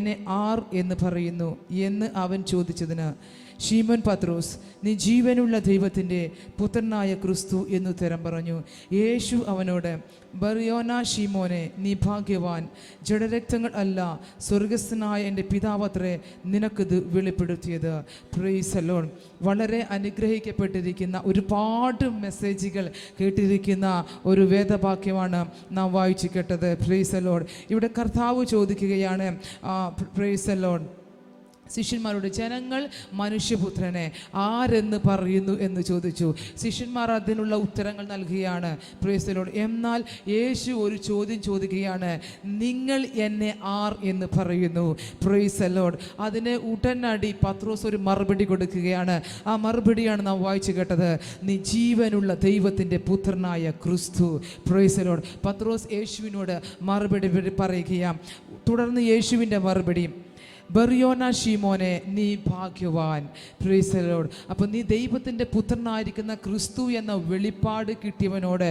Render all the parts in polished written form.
എന്നെ ആർ എന്ന് പറയുന്നു എന്ന് അവൻ ചോദിച്ചതിന് ശീമോൻ പത്രോസ്, നീ ജീവനുള്ള ദൈവത്തിൻ്റെ പുത്രനായ ക്രിസ്തു എന്ന് ഉത്തരം പറഞ്ഞു. യേശു അവനോട്, ബർയോന ശീമോനെ, നീ ഭാഗ്യവാൻ. ജഡരക്തങ്ങൾ അല്ല, സ്വർഗസ്ഥനായ എൻ്റെ പിതാവത്രേ നിനക്കിത് വെളിപ്പെടുത്തിയത്. Price the Lord. വളരെ അനുഗ്രഹിക്കപ്പെട്ടിരിക്കുന്ന ഒരുപാട് മെസ്സേജുകൾ കേട്ടിരിക്കുന്ന ഒരു വേദവാക്യമാണ് നാം വായിച്ചു കേട്ടത്. Price the Lord. ഇവിടെ കർത്താവ് ചോദിക്കുകയാണ്, പ്രൈസ് ദി ലോർഡ്, ശിഷ്യന്മാരോട്, ജനങ്ങൾ മനുഷ്യപുത്രനെ ആരെന്ന് പറയുന്നു എന്ന് ചോദിച്ചു. ശിഷ്യന്മാർ അതിനുള്ള ഉത്തരങ്ങൾ നൽകുകയാണ്. Price the Lord. എന്നാൽ യേശു ഒരു ചോദ്യം ചോദിക്കുകയാണ്, നിങ്ങൾ എന്നെ ആർ എന്ന് പറയുന്നു? Price the Lord. അതിന് ഉടനടി പത്രോസ് ഒരു മറുപടി കൊടുക്കുകയാണ്. ആ മറുപടിയാണ് നാം വായിച്ചു കേട്ടത്, നീ ജീവനുള്ള ദൈവത്തിൻ്റെ പുത്രനായ ക്രിസ്തു. Price the Lord. പത്രോസ് യേശുവിനോട് മറുപടി പറയുകയാണ്. തുടർന്ന് യേശുവിൻ്റെ മറുപടി, ബർയോന ശീമോനെ, നീ ഭാഗ്യവാൻ. Praise the Lord. അപ്പോൾ നീ ദൈവത്തിൻ്റെ പുത്രനായിരിക്കുന്ന ക്രിസ്തു എന്ന വെളിപ്പാട് കിട്ടിയവനോട്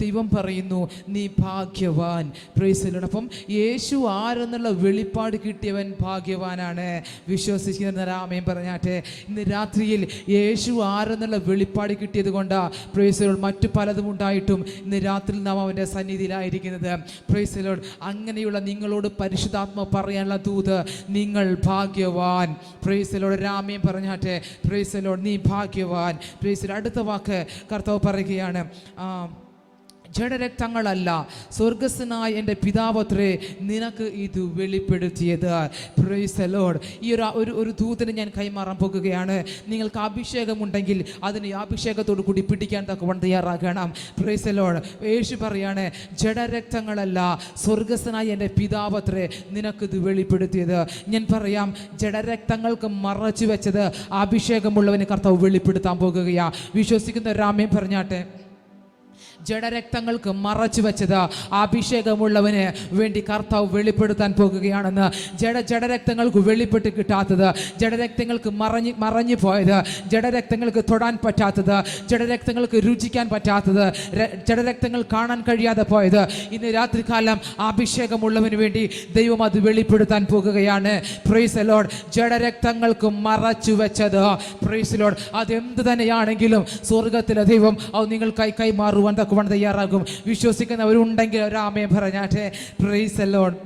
ദൈവം പറയുന്നു, നീ ഭാഗ്യവാൻ. Praise the Lord. അപ്പം യേശു ആരെന്നുള്ള വെളിപ്പാട് കിട്ടിയവൻ ഭാഗ്യവാനാണ്. വിശ്വസിക്കുന്ന ആമേൻ പറഞ്ഞാട്ടെ. ഇന്ന് രാത്രിയിൽ യേശു ആരെന്നുള്ള വെളിപ്പാട് കിട്ടിയത് കൊണ്ടാണ് പ്രൈസ് ദി ലോർഡ് മറ്റു പലതും ഉണ്ടായിട്ടും ഇന്ന് രാത്രി നാം അവൻ്റെ സന്നിധിയിലായിരിക്കുന്നത്. Price the Lord. അങ്ങനെയുള്ള നിങ്ങളോട് പരിശുദ്ധാത്മ പറയാനുള്ള ദൂത്, നിങ്ങൾ ഭാഗ്യവാൻ. Praise the Lord. രാമേൻ പറഞ്ഞാട്ടെ. Praise the Lord. നീ ഭാഗ്യവാൻ. Praise the Lord. അടുത്ത വാക്ക് കർത്താവ് പറയുകയാണ്, ജഡരക്തങ്ങളല്ല, സ്വർഗസ്ഥനായ എൻ്റെ പിതാവത്രേ നിനക്ക് ഇത് വെളിപ്പെടുത്തിയത്. Price the Lord. ഈ ഒരു ദൂതനെ ഞാൻ കൈമാറാൻ പോകുകയാണ്. നിങ്ങൾക്ക് അഭിഷേകമുണ്ടെങ്കിൽ അതിന് അഭിഷേകത്തോടു കൂടി പിടിക്കാൻ തക്കവണ്ണം തയ്യാറാകണം. Price the Lord. യേശു പറയാണ്, ജഡരക്തങ്ങളല്ല, സ്വർഗസ്ഥനായ എൻ്റെ പിതാവത്രേ നിനക്കിത് വെളിപ്പെടുത്തിയത്. ഞാൻ പറയാം, ജഡരക്തങ്ങൾക്ക് മറച്ചു വെച്ചത് അഭിഷേകമുള്ളവന് കർത്താവ് വെളിപ്പെടുത്താൻ പോകുകയാണ്. വിശ്വസിക്കുന്ന രാമേൻ പറഞ്ഞാട്ടെ. ജഡരക്തങ്ങൾക്ക് മറച്ചു വെച്ചത് അഭിഷേകമുള്ളവന് വേണ്ടി കർത്താവ് വെളിപ്പെടുത്താൻ പോകുകയാണെന്ന്. ജഡരക്തങ്ങൾക്ക് വെളിപ്പെട്ട് കിട്ടാത്തത്, ജഡരക്തങ്ങൾക്ക് മറഞ്ഞു പോയത്, ജഡരക്തങ്ങൾക്ക് തൊടാൻ പറ്റാത്തത്, ജഡരക്തങ്ങൾക്ക് രുചിക്കാൻ പറ്റാത്തത്, ജഡരക്തങ്ങൾ കാണാൻ കഴിയാതെ പോയത്, ഇന്ന് രാത്രികാലം അഭിഷേകമുള്ളവന് വേണ്ടി ദൈവം അത് വെളിപ്പെടുത്താൻ പോകുകയാണ്. Price the Lord. ജഡരക്തങ്ങൾക്ക് മറച്ചു വെച്ചത്, പ്രൈസ് ദി ലോർഡ്, അതെന്ത് തന്നെയാണെങ്കിലും സ്വർഗത്തിലെ ദൈവം അത് നിങ്ങൾക്കായി കൈമാറുവാൻ തയ്യാറാകും. വിശ്വസിക്കുന്നവരുണ്ടെങ്കിൽ ഒരു ആമേൻ പറഞ്ഞാട്ടെ. Praise the Lord.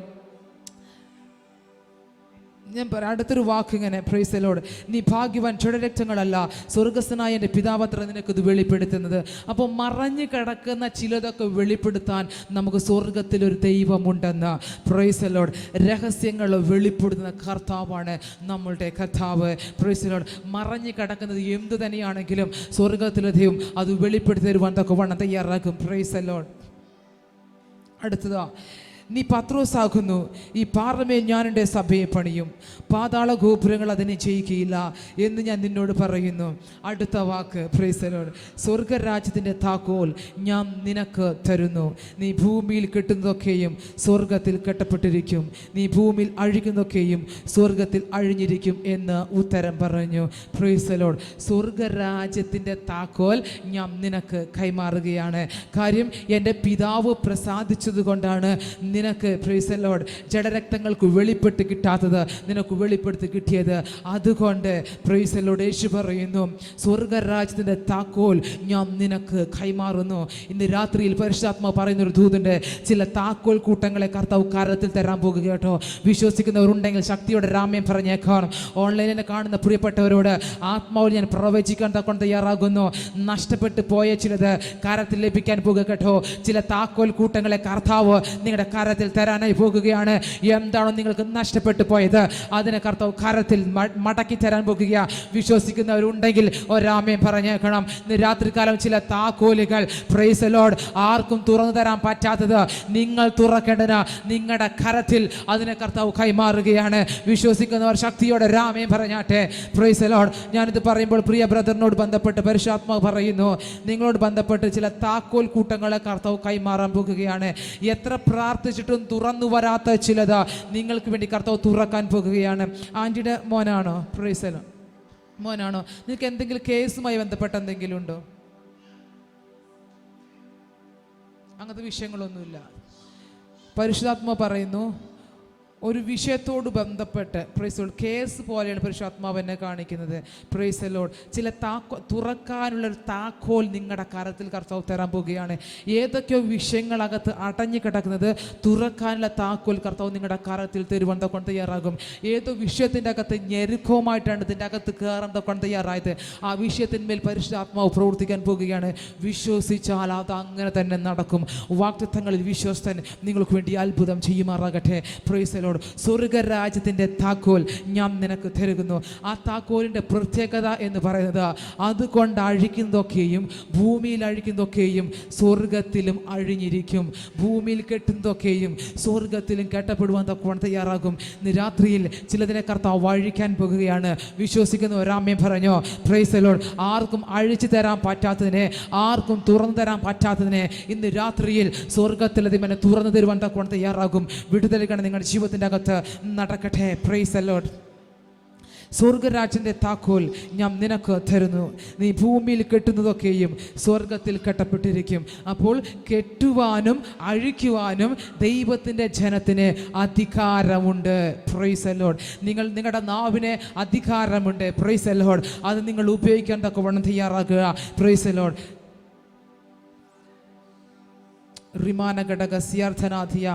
ഞാൻ പറയാം അടുത്തൊരു വാക്ക് ഇങ്ങനെ, പ്രൈസ് ദി ലോർഡ്, നീ ഭാഗ്യവാൻ, ജഡരക്തങ്ങളല്ല, സ്വർഗസ്ഥനായ എൻ്റെ പിതാവത്ര നിനക്കിത് വെളിപ്പെടുത്തുന്നത്. അപ്പോൾ മറഞ്ഞു കിടക്കുന്ന ചിലതൊക്കെ വെളിപ്പെടുത്താൻ നമുക്ക് സ്വർഗത്തിലൊരു ദൈവമുണ്ടെന്ന്. Praise the Lord. രഹസ്യങ്ങൾ വെളിപ്പെടുത്തുന്ന കർത്താവാണ് നമ്മളുടെ കർത്താവ്. Praise the Lord. മറഞ്ഞു കിടക്കുന്നത് എന്തു തന്നെയാണെങ്കിലും സ്വർഗത്തിലെ ദൈവം അത് വെളിപ്പെടുത്തി തരുവാൻ തക്കവണ്ണം തയ്യാറാക്കും. Price the Lord. അടുത്തതാ, നീ പത്രോസാകുന്നു, ഈ പാറമേൽ ഞാൻ എൻ്റെ സഭയെ പണിയും, പാതാള ഗോപുരങ്ങൾ അതിനെ ജയിക്കുകയില്ല എന്ന് ഞാൻ നിന്നോട് പറയുന്നു. അടുത്ത വാക്ക്, പ്രൈസ് ദി ലോർഡ്, സ്വർഗരാജ്യത്തിൻ്റെ താക്കോൽ ഞാൻ നിനക്ക് തരുന്നു. നീ ഭൂമിയിൽ കെട്ടുന്നതൊക്കെയും സ്വർഗത്തിൽ കെട്ടപ്പെട്ടിരിക്കും, നീ ഭൂമിയിൽ അഴിക്കുന്നതൊക്കെയും സ്വർഗത്തിൽ അഴിഞ്ഞിരിക്കും എന്ന് ഉത്തരം പറഞ്ഞു. Price the Lord. സ്വർഗരാജ്യത്തിൻ്റെ താക്കോൽ ഞാൻ നിനക്ക് കൈമാറുകയാണ്. കാര്യം എൻ്റെ പിതാവ് പ്രസാദിച്ചത് കൊണ്ടാണ് നിനക്ക്, പ്രൈസ് ദി ലോർഡ്, ജഡരക്തങ്ങൾക്ക് വെളിപ്പെട്ട് കിട്ടാത്തത് നിനക്ക് വെളിപ്പെടുത്തി കിട്ടിയത്. അതുകൊണ്ട് പ്രൈസ് ദി ലോർഡ്, യേശു പറയുന്നു, സ്വർഗരാജ്യത്തിൻ്റെ താക്കോൽ ഞാൻ നിനക്ക് കൈമാറുന്നു. ഇന്ന് രാത്രിയിൽ പരിശുദ്ധാത്മാവ് പറയുന്നൊരു ദൂതുണ്ട്. ചില താക്കോൽ കൂട്ടങ്ങളെ കർത്താവ് കരത്തിൽ തരാൻ പോകുക കേട്ടോ. വിശ്വസിക്കുന്നവരുണ്ടെങ്കിൽ ശക്തിയോടെ രാമേൻ പറഞ്ഞേക്കാം. ഓൺലൈനിൽ കാണുന്ന പ്രിയപ്പെട്ടവരോട് ആത്മാവിൽ ഞാൻ പ്രവചിക്കാൻ തക്കൊണ്ട് തയ്യാറാകുന്നു. നഷ്ടപ്പെട്ടു പോയ ചിലത് കരത്തിൽ ലഭിക്കാൻ പോകുക കേട്ടോ. ചില താക്കോൽ കൂട്ടങ്ങളെ കർത്താവ് നിങ്ങളുടെ കരത്തിൽ തരാനായി പോകുകയാണ്. എന്താണോ നിങ്ങൾക്ക് നഷ്ടപ്പെട്ടു പോയത് അതിനെ കർത്താവ് കരത്തിൽ മടക്കി തരാൻ പോകുക. വിശ്വസിക്കുന്നവരുണ്ടെങ്കിൽ ഒരാമേൻ പറഞ്ഞേക്കണം. ഇന്ന് രാത്രികാലം ചില താക്കോലുകൾ, പ്രൈസ് ദി ലോർഡ്, ആർക്കും തുറന്നു തരാൻ പറ്റാത്തത് നിങ്ങൾ തുറക്കേണ്ടത് നിങ്ങളുടെ കരത്തിൽ അതിനെ കർത്താവ് കൈമാറുകയാണ്. വിശ്വസിക്കുന്നവർ ശക്തിയോടെ രാമേൻ പറഞ്ഞാട്ടെ. Praise the Lord. ഞാനിത് പറയുമ്പോൾ പ്രിയ ബ്രദറിനോട് ബന്ധപ്പെട്ട് പരിശുദ്ധാത്മാവ് പറയുന്നു, നിങ്ങളോട് ബന്ധപ്പെട്ട് ചില താക്കോൽ കൂട്ടങ്ങളെ കർത്താവ് കൈമാറാൻ പോകുകയാണ്. എത്ര പ്രാർത്ഥിച്ചിട്ടും തുറന്നു വരാത്ത ചിലത് നിങ്ങൾക്ക് വേണ്ടി കർത്താവ് തുറക്കാൻ പോകുകയാണ്. ആൻറ്റിയുടെ മോനാണോ? Praise the Lord. മോനാണോ? നിങ്ങൾക്ക് എന്തെങ്കിലും കേസുമായി ബന്ധപ്പെട്ട എന്തെങ്കിലും ഉണ്ടോ? അങ്ങനത്തെ വിഷയങ്ങളൊന്നുമില്ല. പരിശുദ്ധാത്മാവ് പറയുന്നു, ഒരു വിഷയത്തോട് ബന്ധപ്പെട്ട് പ്രൈസ് ലോർഡ് കേസ് പോലെയാണ് പരിശുദ്ധാത്മാവ് എന്നെ കാണിക്കുന്നത്. പ്രൈസ് ലോർഡ് ചില തുറക്കാനുള്ള ഒരു താക്കോൽ നിങ്ങളുടെ കരത്തിൽ കർത്താവ് തരാൻ പോവുകയാണ്. ഏതൊക്കെയോ വിഷയങ്ങളകത്ത് അടഞ്ഞു കിടക്കുന്നത് തുറക്കാനുള്ള താക്കോൽ കർത്താവ് നിങ്ങളുടെ കരത്തിൽ തരുവാൻ കൊണ്ട് തയ്യാറാകും. ഏതോ വിഷയത്തിൻ്റെ അകത്ത് ഞെരുക്കവുമായിട്ടാണ് ഇതിൻ്റെ അകത്ത് കയറാൻ കൊണ്ട് തയ്യാറായത്. ആ വിഷയത്തിന്മേൽ പരിശുദ്ധാത്മാവ് പ്രവർത്തിക്കാൻ പോവുകയാണ്. വിശ്വസിച്ചാൽ അത് അങ്ങനെ തന്നെ നടക്കും. വാഗ്ദത്തങ്ങളിൽ വിശ്വസ്തൻ നിങ്ങൾക്ക് വേണ്ടി അത്ഭുതം ചെയ്യുമാറാകട്ടെ. Praise Lord. സ്വർഗരാജ്യത്തിൻ്റെ താക്കോൽ ഞാൻ നിനക്ക് തരുന്നു. ആ താക്കോലിൻ്റെ പ്രത്യേകത എന്ന് പറയുന്നത് അതുകൊണ്ട് അഴിക്കുന്നതൊക്കെയും ഭൂമിയിൽ അഴിക്കുന്നതൊക്കെയും സ്വർഗത്തിലും അഴിഞ്ഞിരിക്കും. ഭൂമിയിൽ കെട്ടുന്നതൊക്കെയും സ്വർഗത്തിലും കെട്ടപ്പെടുവാൻ തയ്യാറാകും. ഇന്ന് രാത്രിയിൽ ചിലതിനെ കർത്താവ് അഴിക്കാൻ പോകുകയാണ്. വിശ്വസിക്കുന്ന ഒരാമയും പറഞ്ഞോ പ്രൈസ് ലോർഡ്. ആർക്കും അഴിച്ചു തരാൻ പറ്റാത്തതിനെ, ആർക്കും തുറന്നു തരാൻ പറ്റാത്തതിനെ ഇന്ന് രാത്രിയിൽ സ്വർഗത്തിലതിനെ തുറന്നു തരുവാൻ തയ്യാറാകും. വിടുതലുകൾ നിങ്ങളുടെ ജീവിതത്തിൻ്റെ അകത്ത് നടക്കട്ടെ. Praise Lord. സ്വർഗരാജ്യത്തിൻ്റെ താക്കോൽ ഞാൻ നിനക്ക് തരുന്നു. നീ ഭൂമിയിൽ കെട്ടുന്നതൊക്കെയും സ്വർഗത്തിൽ കെട്ടപ്പെട്ടിരിക്കും. അപ്പോൾ കെട്ടുവാനും അഴിക്കുവാനും ദൈവത്തിൻ്റെ ജനത്തിന് അധികാരമുണ്ട്. Praise Lord. നിങ്ങളുടെ നാവിന് അധികാരമുണ്ട്. Praise Lord. അത് നിങ്ങൾ ഉപയോഗിക്കാൻ തക്കവണ്ണം തയ്യാറാക്കുക. Praise Lord. റിമാന ഘടക സ്യാർത്ഥനാധിയ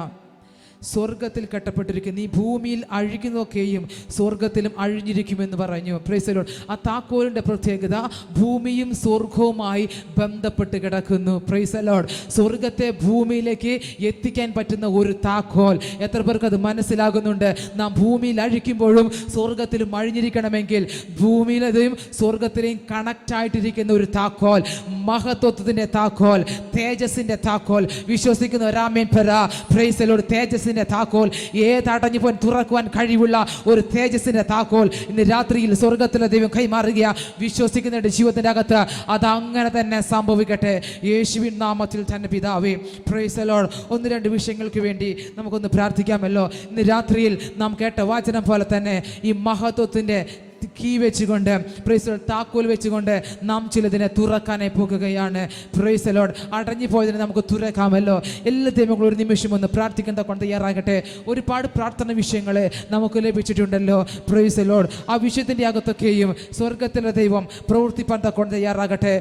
സ്വർഗത്തിൽ കെട്ടപ്പെട്ടിരിക്കും. നീ ഭൂമിയിൽ അഴിക്കുന്നതൊക്കെയും സ്വർഗത്തിലും അഴിഞ്ഞിരിക്കുമെന്ന് പറഞ്ഞു. Praise Lord. ആ താക്കോലിൻ്റെ പ്രത്യേകത ഭൂമിയും സ്വർഗവുമായി ബന്ധപ്പെട്ട് കിടക്കുന്നു. Praise Lord. സ്വർഗത്തെ ഭൂമിയിലേക്ക് എത്തിക്കാൻ പറ്റുന്ന ഒരു താക്കോൽ. എത്ര പേർക്ക് അത് മനസ്സിലാകുന്നുണ്ട്? നാം ഭൂമിയിൽ അഴിക്കുമ്പോഴും സ്വർഗത്തിലും അഴിഞ്ഞിരിക്കണമെങ്കിൽ ഭൂമിയിലെയും സ്വർഗത്തിലെയും കണക്റ്റ് ആയിട്ടിരിക്കുന്ന ഒരു താക്കോൽ, മഹത്വത്തിൻ്റെ താക്കോൽ, തേജസ്സിൻ്റെ താക്കോൽ. വിശ്വസിക്കുന്ന ഒരാമേൻ പറ. Praise Lord. തേജസ്സിൻ്റെ താക്കോൽ, ഏതടഞ്ഞു പോൻ തുറക്കുവാൻ കഴിവുള്ള ഒരു തേജസ്സിന്റെ താക്കോൽ ഇന്ന് രാത്രിയിൽ സ്വർഗത്തിലെ ദൈവം കൈമാറുക. വിശ്വസിക്കുന്നവരുടെ ജീവിതത്തിന്റെ അകത്ത് അത് അങ്ങനെ തന്നെ സംഭവിക്കട്ടെ. യേശുവിൻ നാമത്തിൽ തന്നെ പിതാവേ. Praise Lord. 1-2 വിഷയങ്ങൾക്ക് വേണ്ടി നമുക്കൊന്ന് പ്രാർത്ഥിക്കാമല്ലോ. ഇന്ന് രാത്രിയിൽ നാം കേട്ട വചനം പോലെ തന്നെ ഈ മഹത്വത്തിന്റെ കീ വെച്ചുകൊണ്ട് പ്രൈസ് ലോർഡ്, താക്കോൽ വെച്ചുകൊണ്ട് നാം ചിലതിനെ തുറക്കാനായി പോകുകയാണ്. Praise Lord. അടഞ്ഞു പോയതിനെ നമുക്ക് തുറക്കാമല്ലോ. എല്ലാ ദൈവങ്ങളും ഒരു നിമിഷം ഒന്ന് പ്രാർത്ഥിക്കാൻ കൊണ്ട് തയ്യാറാകട്ടെ. ഒരുപാട് പ്രാർത്ഥന വിഷയങ്ങൾ നമുക്ക് ലഭിച്ചിട്ടുണ്ടല്ലോ. Price Lord. ആ വിഷയത്തിൻ്റെ അകത്തൊക്കെയും സ്വർഗത്തിലെ ദൈവം പ്രവർത്തിപ്പാൻ കൊണ്ട് തയ്യാറാകട്ടെ.